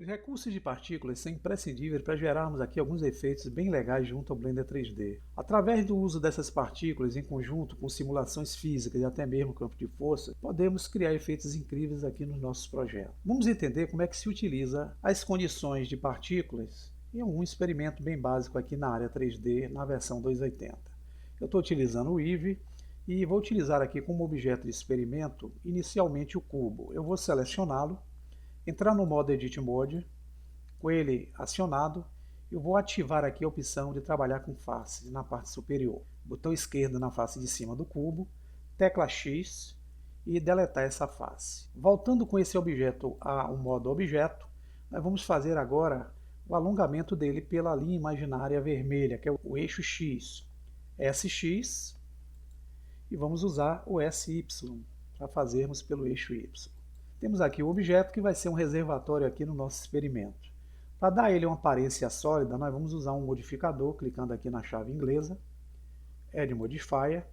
recursos de partículas são imprescindíveis para gerarmos aqui alguns efeitos bem legais junto ao Blender 3D. Através do uso dessas partículas em conjunto com simulações físicas e até mesmo campo de força, podemos criar efeitos incríveis aqui nos nossos projetos. Vamos entender como é que se utiliza as condições de partículas em um experimento bem básico aqui na área 3D na versão 280. Eu estou utilizando o Eevee e vou utilizar aqui como objeto de experimento inicialmente o cubo. Eu vou selecioná-lo, entrar no modo Edit Mode, com ele acionado, eu vou ativar aqui a opção de trabalhar com faces na parte superior. Botão esquerdo na face de cima do cubo, tecla X e deletar essa face. Voltando com esse objeto ao modo objeto, nós vamos fazer agora o alongamento dele pela linha imaginária vermelha, que é o eixo X. SX, e vamos usar o SY para fazermos pelo eixo Y. Temos aqui o objeto que vai ser um reservatório aqui no nosso experimento. Para dar ele uma aparência sólida, nós vamos usar um modificador, clicando aqui na chave inglesa, Add Modifier,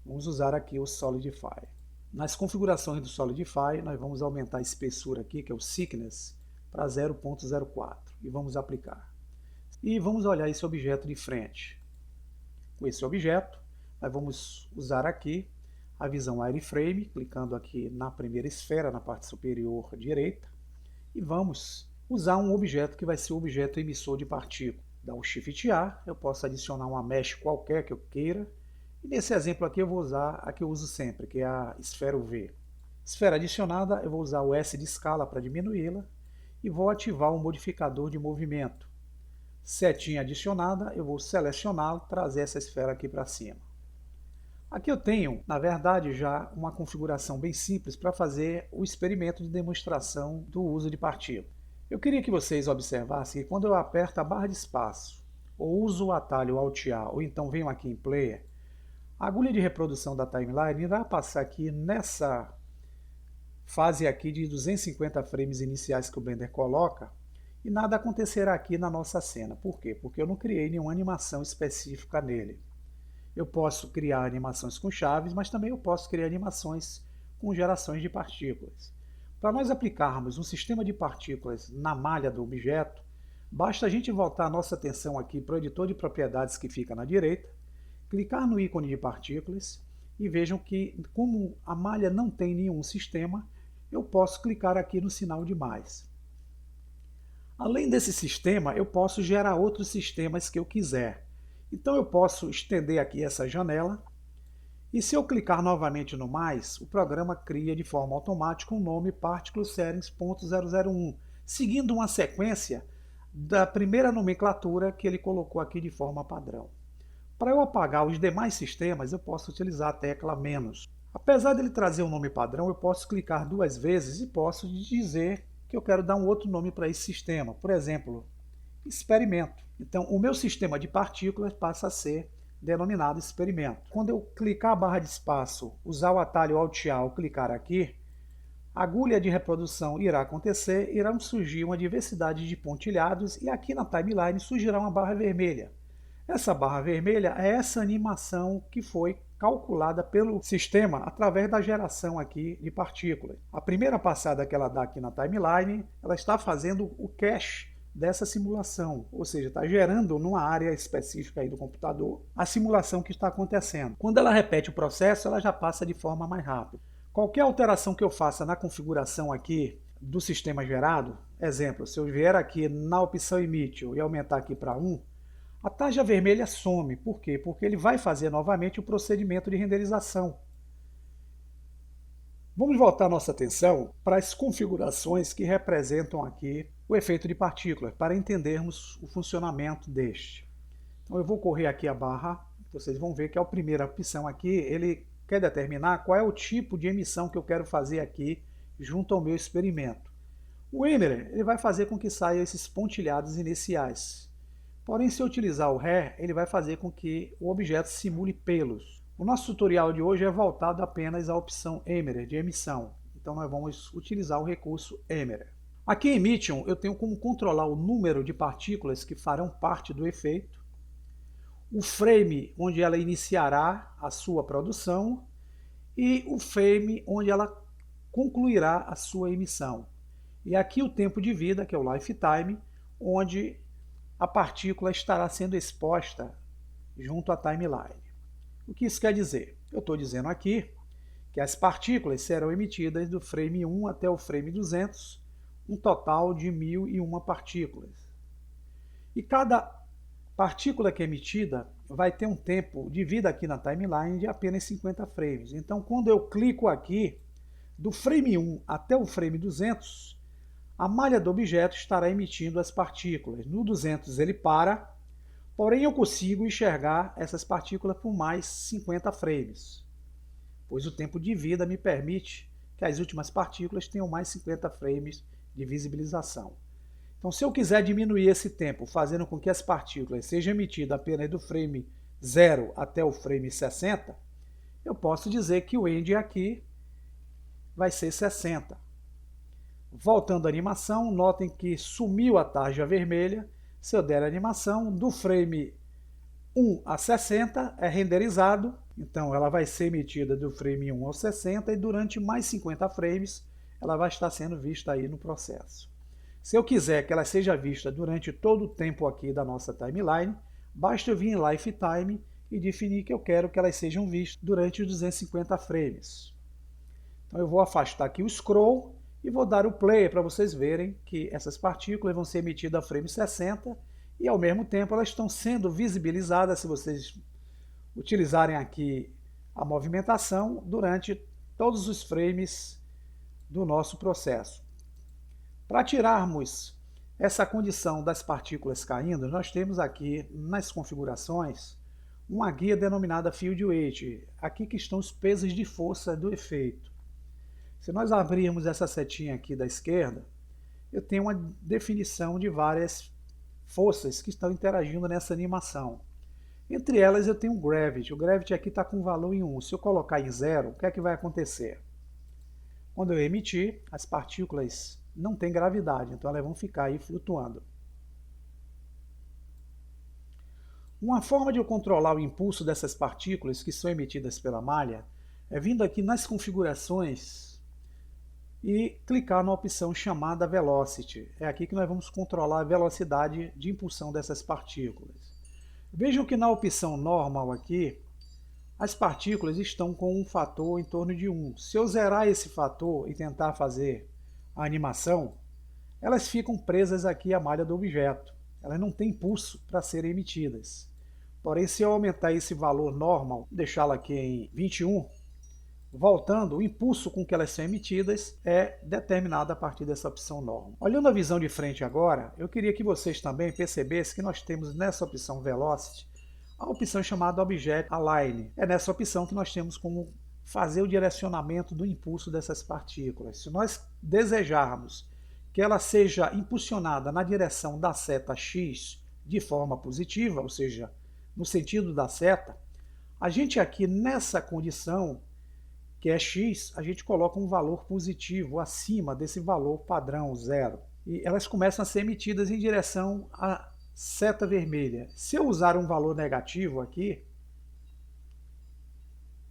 vamos usar aqui o Solidify. Nas configurações do Solidify, nós vamos aumentar a espessura aqui, que é o Thickness, para 0.04 e vamos aplicar. E vamos olhar esse objeto de frente. Com esse objeto, nós vamos usar aqui a visão Wireframe, clicando aqui na primeira esfera, na parte superior direita, e vamos usar um objeto que vai ser o objeto emissor de partícula. Dá um Shift A, eu posso adicionar uma mesh qualquer que eu queira, e nesse exemplo aqui eu vou usar a que eu uso sempre, que é a esfera UV. Esfera adicionada, eu vou usar o S de escala para diminuí-la, e vou ativar o modificador de movimento. Setinha adicionada, eu vou selecioná-lo, trazer essa esfera aqui para cima. Aqui eu tenho, na verdade, já uma configuração bem simples para fazer o experimento de demonstração do uso de partículas. Eu queria que vocês observassem que quando eu aperto a barra de espaço, ou uso o atalho Alt A, ou então venho aqui em Player, a agulha de reprodução da timeline irá passar aqui nessa fase aqui de 250 frames iniciais que o Blender coloca, e nada acontecerá aqui na nossa cena. Por quê? Porque eu não criei nenhuma animação específica nele. Eu posso criar animações com chaves, mas também eu posso criar animações com gerações de partículas. Para nós aplicarmos um sistema de partículas na malha do objeto, basta a gente voltar a nossa atenção aqui para o editor de propriedades que fica na direita, clicar no ícone de partículas e vejam que, como a malha não tem nenhum sistema, eu posso clicar aqui no sinal de mais. Além desse sistema, eu posso gerar outros sistemas que eu quiser. Então eu posso estender aqui essa janela, e se eu clicar novamente no mais, o programa cria de forma automática um nome Particle Settings.001, seguindo uma sequência da primeira nomenclatura que ele colocou aqui de forma padrão. Para eu apagar os demais sistemas, eu posso utilizar a tecla menos. Apesar dele trazer um nome padrão, eu posso clicar duas vezes e posso dizer que eu quero dar um outro nome para esse sistema. Por exemplo, experimento. Então, o meu sistema de partículas passa a ser denominado experimento. Quando eu clicar a barra de espaço, usar o atalho Alt A ao clicar aqui, a agulha de reprodução irá acontecer, irão surgir uma diversidade de pontilhados e aqui na timeline surgirá uma barra vermelha. Essa barra vermelha é essa animação que foi calculada pelo sistema através da geração aqui de partículas. A primeira passada que ela dá aqui na timeline, ela está fazendo o cache dessa simulação, ou seja, está gerando numa área específica aí do computador a simulação que está acontecendo. Quando ela repete o processo, ela já passa de forma mais rápida. Qualquer alteração que eu faça na configuração aqui do sistema gerado, exemplo, se eu vier aqui na opção Emit e aumentar aqui para 1, a tarja vermelha some. Por quê? Porque ele vai fazer novamente o procedimento de renderização. Vamos voltar nossa atenção para as configurações que representam aqui o efeito de partículas, para entendermos o funcionamento deste. Então eu vou correr aqui a barra, vocês vão ver que a primeira opção aqui, ele quer determinar qual é o tipo de emissão que eu quero fazer aqui junto ao meu experimento. O Emerer, ele vai fazer com que saiam esses pontilhados iniciais. Porém, se eu utilizar o Hair, ele vai fazer com que o objeto simule pelos. O nosso tutorial de hoje é voltado apenas à opção Emerer, de emissão. Então nós vamos utilizar o recurso Emerer. Aqui em Emission eu tenho como controlar o número de partículas que farão parte do efeito, o frame onde ela iniciará a sua produção e o frame onde ela concluirá a sua emissão. E aqui o tempo de vida, que é o lifetime, onde a partícula estará sendo exposta junto à timeline. O que isso quer dizer? Eu estou dizendo aqui que as partículas serão emitidas do frame 1 até o frame 200, um total de 1001 partículas. E cada partícula que é emitida vai ter um tempo de vida aqui na timeline de apenas 50 frames. Então, quando eu clico aqui, do frame 1 até o frame 200, a malha do objeto estará emitindo as partículas. No 200 ele para, porém eu consigo enxergar essas partículas por mais 50 frames, pois o tempo de vida me permite que as últimas partículas tenham mais 50 frames de visibilização. Então, se eu quiser diminuir esse tempo, fazendo com que as partículas sejam emitidas apenas do frame 0 até o frame 60, eu posso dizer que o end aqui vai ser 60. Voltando à animação, notem que sumiu a tarja vermelha. Se eu der a animação, do frame 1 a 60 é renderizado, então ela vai ser emitida do frame 1 ao 60 e durante mais 50 frames ela vai estar sendo vista aí no processo. Se eu quiser que ela seja vista durante todo o tempo aqui da nossa timeline, basta eu vir em Lifetime e definir que eu quero que elas sejam vistas durante os 250 frames. Então eu vou afastar aqui o scroll e vou dar o play para vocês verem que essas partículas vão ser emitidas a frame 60 e ao mesmo tempo elas estão sendo visibilizadas, se vocês utilizarem aqui a movimentação, durante todos os frames do nosso processo. Para tirarmos essa condição das partículas caindo, nós temos aqui nas configurações uma guia denominada Field Weight, aqui que estão os pesos de força do efeito. Se nós abrirmos essa setinha aqui da esquerda, eu tenho uma definição de várias forças que estão interagindo nessa animação. Entre elas eu tenho o Gravity. O Gravity aqui está com valor em 1. Se eu colocar em 0, o que é que vai acontecer? Quando eu emitir, as partículas não têm gravidade, então elas vão ficar aí flutuando. Uma forma de eu controlar o impulso dessas partículas que são emitidas pela malha é vindo aqui nas configurações e clicar na opção chamada Velocity. É aqui que nós vamos controlar a velocidade de impulsão dessas partículas. Vejam que na opção Normal aqui, as partículas estão com um fator em torno de 1. Se eu zerar esse fator e tentar fazer a animação, elas ficam presas aqui à malha do objeto. Elas não têm impulso para serem emitidas. Porém, se eu aumentar esse valor normal, deixá-la aqui em 21, voltando, o impulso com que elas são emitidas é determinado a partir dessa opção normal. Olhando a visão de frente agora, eu queria que vocês também percebessem que nós temos nessa opção Velocity a opção chamada Object Align. É nessa opção que nós temos como fazer o direcionamento do impulso dessas partículas. Se nós desejarmos que ela seja impulsionada na direção da seta X de forma positiva, ou seja, no sentido da seta, a gente aqui nessa condição, que é X, a gente coloca um valor positivo acima desse valor padrão 0. E elas começam a ser emitidas em direção à seta vermelha. Se eu usar um valor negativo aqui,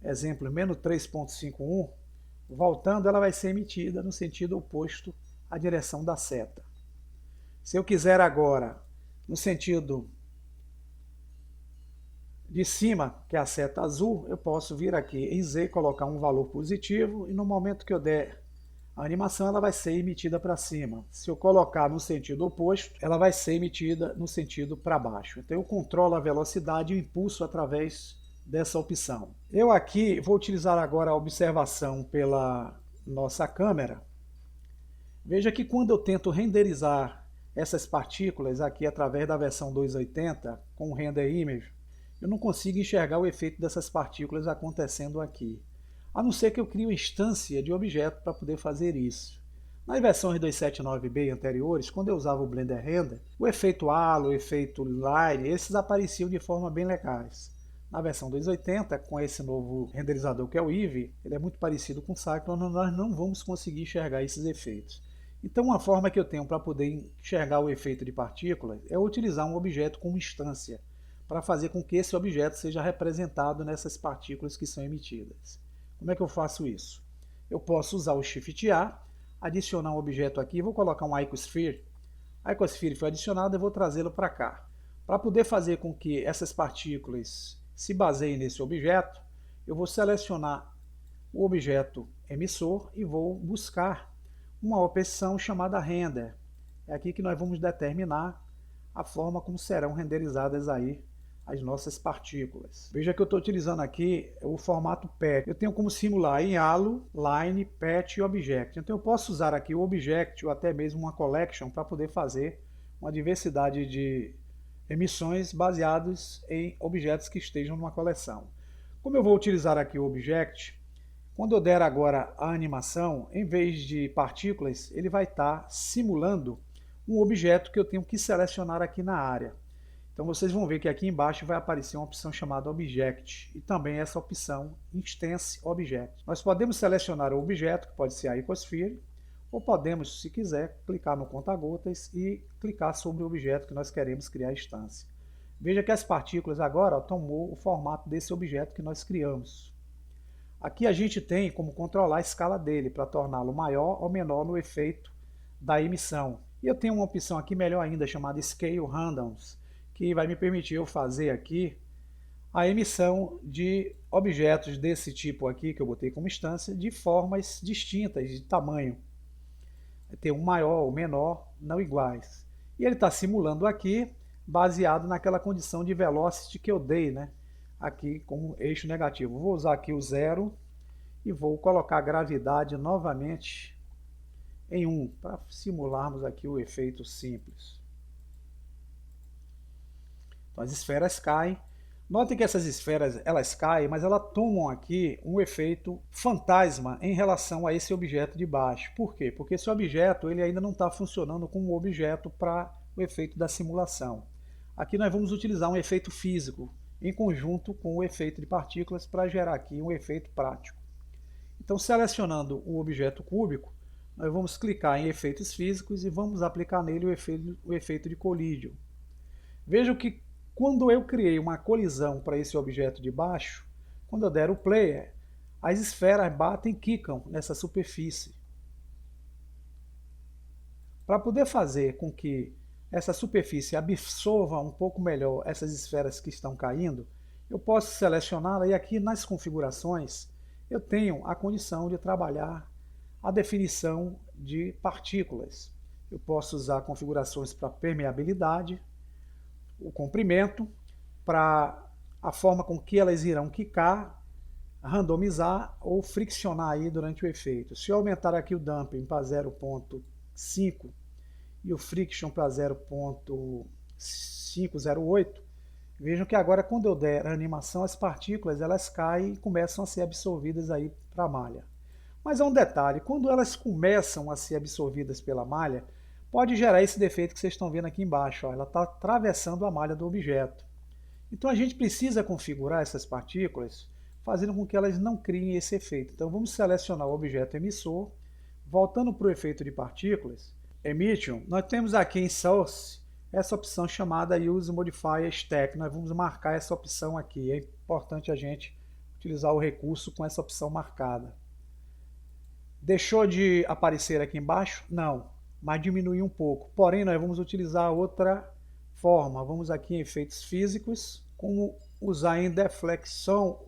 exemplo, menos 3,51, voltando, ela vai ser emitida no sentido oposto à direção da seta. Se eu quiser agora, no sentido de cima, que é a seta azul, eu posso vir aqui em Z, colocar um valor positivo, e no momento que eu der a animação, ela vai ser emitida para cima. Se eu colocar no sentido oposto, ela vai ser emitida no sentido para baixo. Então eu controlo a velocidade e o impulso através dessa opção. Eu aqui vou utilizar agora a observação pela nossa câmera. Veja que quando eu tento renderizar essas partículas aqui através da versão 280 com o Render Image, eu não consigo enxergar o efeito dessas partículas acontecendo aqui, a não ser que eu crie uma instância de objeto para poder fazer isso. Nas versões 279B e anteriores, quando eu usava o Blender Render, o efeito halo, o efeito line, esses apareciam de forma bem legais. Na versão 280, com esse novo renderizador que é o Eevee, ele é muito parecido com o Cyclone, nós não vamos conseguir enxergar esses efeitos. Então uma forma que eu tenho para poder enxergar o efeito de partículas é utilizar um objeto como instância, para fazer com que esse objeto seja representado nessas partículas que são emitidas. Como é que eu faço isso? Eu posso usar o Shift A, adicionar um objeto aqui, vou colocar um Icosphere. A Icosphere foi adicionada, eu vou trazê-lo para cá. Para poder fazer com que essas partículas se baseiem nesse objeto, eu vou selecionar o objeto emissor e vou buscar uma opção chamada Render. É aqui que nós vamos determinar a forma como serão renderizadas aí as nossas partículas. Veja que eu estou utilizando aqui o formato PET. Eu tenho como simular em Halo, Line, PET e Object. Então eu posso usar aqui o Object ou até mesmo uma Collection para poder fazer uma diversidade de emissões baseadas em objetos que estejam numa coleção. Como eu vou utilizar aqui o Object, quando eu der agora a animação, em vez de partículas, ele vai estar simulando um objeto que eu tenho que selecionar aqui na área. Então vocês vão ver que aqui embaixo vai aparecer uma opção chamada Object e também essa opção Instance Object. Nós podemos selecionar o objeto, que pode ser a Icosphere, ou podemos, se quiser, clicar no conta-gotas e clicar sobre o objeto que nós queremos criar a instância. Veja que as partículas agora tomou o formato desse objeto que nós criamos. Aqui a gente tem como controlar a escala dele para torná-lo maior ou menor no efeito da emissão. E eu tenho uma opção aqui melhor ainda chamada Scale Randoms, que vai me permitir eu fazer aqui a emissão de objetos desse tipo aqui, que eu botei como instância, de formas distintas de tamanho. Ter um maior ou menor, não iguais. E ele está simulando aqui, baseado naquela condição de velocity que eu dei, né? Aqui como eixo negativo. Vou usar aqui o 0 e vou colocar a gravidade novamente em 1, para simularmos aqui o efeito simples. Então as esferas caem. Notem que essas esferas elas caem, mas elas tomam aqui um efeito fantasma em relação a esse objeto de baixo. Por quê? Porque esse objeto ele ainda não está funcionando como um objeto para o efeito da simulação. Aqui nós vamos utilizar um efeito físico em conjunto com o efeito de partículas para gerar aqui um efeito prático. Então, selecionando o objeto cúbico, nós vamos clicar em efeitos físicos e vamos aplicar nele o efeito de collision. Vejam que quando eu criei uma colisão para esse objeto de baixo, quando eu der o player, as esferas batem e quicam nessa superfície. Para poder fazer com que essa superfície absorva um pouco melhor essas esferas que estão caindo, eu posso selecioná-la e aqui nas configurações eu tenho a condição de trabalhar a definição de partículas. Eu posso usar configurações para permeabilidade, o comprimento, para a forma com que elas irão quicar, randomizar ou friccionar aí durante o efeito. Se eu aumentar aqui o damping para 0.5 e o friction para 0.508, vejam que agora quando eu der a animação, as partículas elas caem e começam a ser absorvidas aí para a malha. Mas há um detalhe, quando elas começam a ser absorvidas pela malha, pode gerar esse defeito que vocês estão vendo aqui embaixo, ó, ela está atravessando a malha do objeto. Então a gente precisa configurar essas partículas, fazendo com que elas não criem esse efeito. Então vamos selecionar o objeto emissor, voltando para o efeito de partículas, Emission, nós temos aqui em Source essa opção chamada Use Modifier Stack. Nós vamos marcar essa opção aqui. É importante a gente utilizar o recurso com essa opção marcada. Deixou de aparecer aqui embaixo? Não, mas diminuiu um pouco. Porém, nós vamos utilizar outra forma. Vamos aqui em efeitos físicos, como usar em deflexão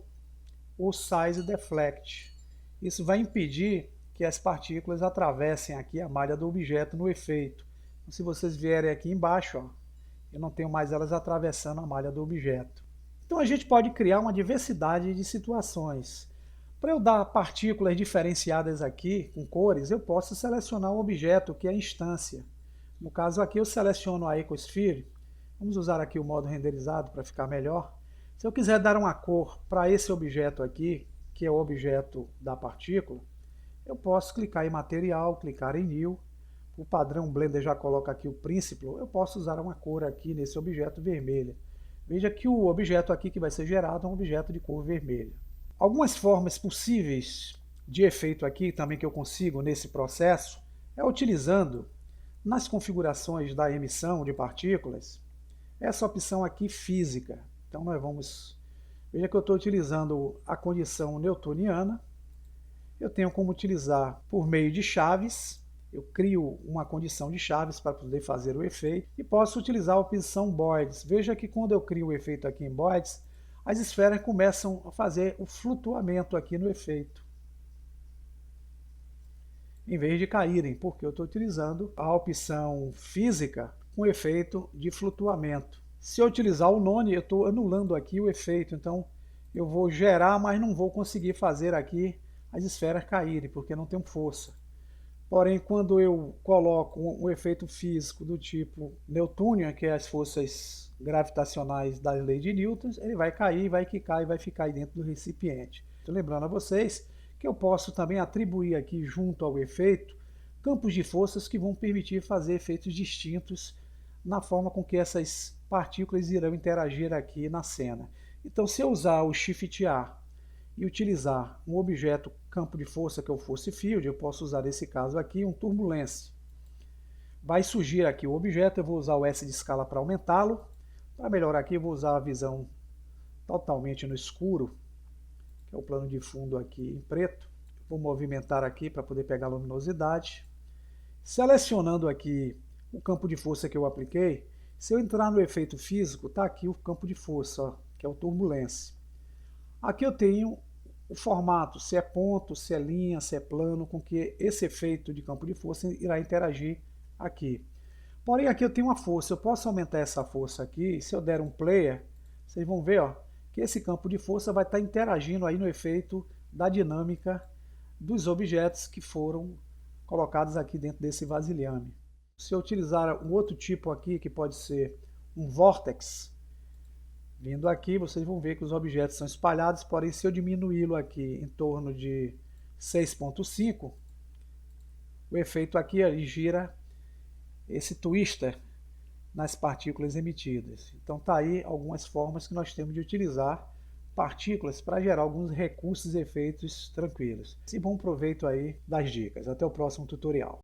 o Size Deflect. Isso vai impedir que as partículas atravessem aqui a malha do objeto no efeito. Então, se vocês vierem aqui embaixo, ó, eu não tenho mais elas atravessando a malha do objeto. Então a gente pode criar uma diversidade de situações. Para eu dar partículas diferenciadas aqui, com cores, eu posso selecionar o objeto que é a instância. No caso aqui eu seleciono a Icosphere. Vamos usar aqui o modo renderizado para ficar melhor. Se eu quiser dar uma cor para esse objeto aqui, que é o objeto da partícula, eu posso clicar em material, clicar em New. O padrão Blender já coloca aqui o Principal. Eu posso usar uma cor aqui nesse objeto vermelha. Veja que o objeto aqui que vai ser gerado é um objeto de cor vermelha. Algumas formas possíveis de efeito aqui também que eu consigo nesse processo é utilizando nas configurações da emissão de partículas essa opção aqui física. Então nós vamos... Veja que eu estou utilizando a condição newtoniana. Eu tenho como utilizar por meio de chaves eu crio uma condição de chaves para poder fazer o efeito e posso utilizar a opção Boards. Veja que quando eu crio o efeito aqui em Boards, as esferas começam a fazer o flutuamento aqui no efeito, em vez de caírem, porque eu estou utilizando a opção física com efeito de flutuamento. Se eu utilizar o None, eu estou anulando aqui o efeito, então eu vou gerar, mas não vou conseguir fazer aqui as esferas caírem, porque não tem força. Porém, quando eu coloco um efeito físico do tipo Newtonian, que é as forças gravitacionais da lei de Newton, ele vai cair, vai quicar e vai ficar aí dentro do recipiente. Estou lembrando a vocês que eu posso também atribuir aqui junto ao efeito campos de forças que vão permitir fazer efeitos distintos na forma com que essas partículas irão interagir aqui na cena. Então, se eu usar o Shift A e utilizar um objeto campo de força que é o Force Field, eu posso usar nesse caso aqui um Turbulence. Vai surgir aqui o objeto, eu vou usar o S de escala para aumentá-lo. Para melhorar aqui, eu vou usar a visão totalmente no escuro, que é o plano de fundo aqui em preto. Vou movimentar aqui para poder pegar a luminosidade. Selecionando aqui o campo de força que eu apliquei, se eu entrar no efeito físico, está aqui o campo de força, ó, que é o Turbulence. Aqui eu tenho o formato, se é ponto, se é linha, se é plano, com que esse efeito de campo de força irá interagir aqui. Porém, aqui eu tenho uma força, eu posso aumentar essa força aqui, se eu der um player, vocês vão ver ó, que esse campo de força vai estar interagindo aí no efeito da dinâmica dos objetos que foram colocados aqui dentro desse vasilhame. Se eu utilizar um outro tipo aqui, que pode ser um Vortex, vindo aqui, vocês vão ver que os objetos são espalhados, porém se eu diminuí-lo aqui em torno de 6.5, o efeito aqui ele gira esse twister nas partículas emitidas. Então tá aí algumas formas que nós temos de utilizar partículas para gerar alguns recursos e efeitos tranquilos. E bom proveito aí das dicas. Até o próximo tutorial.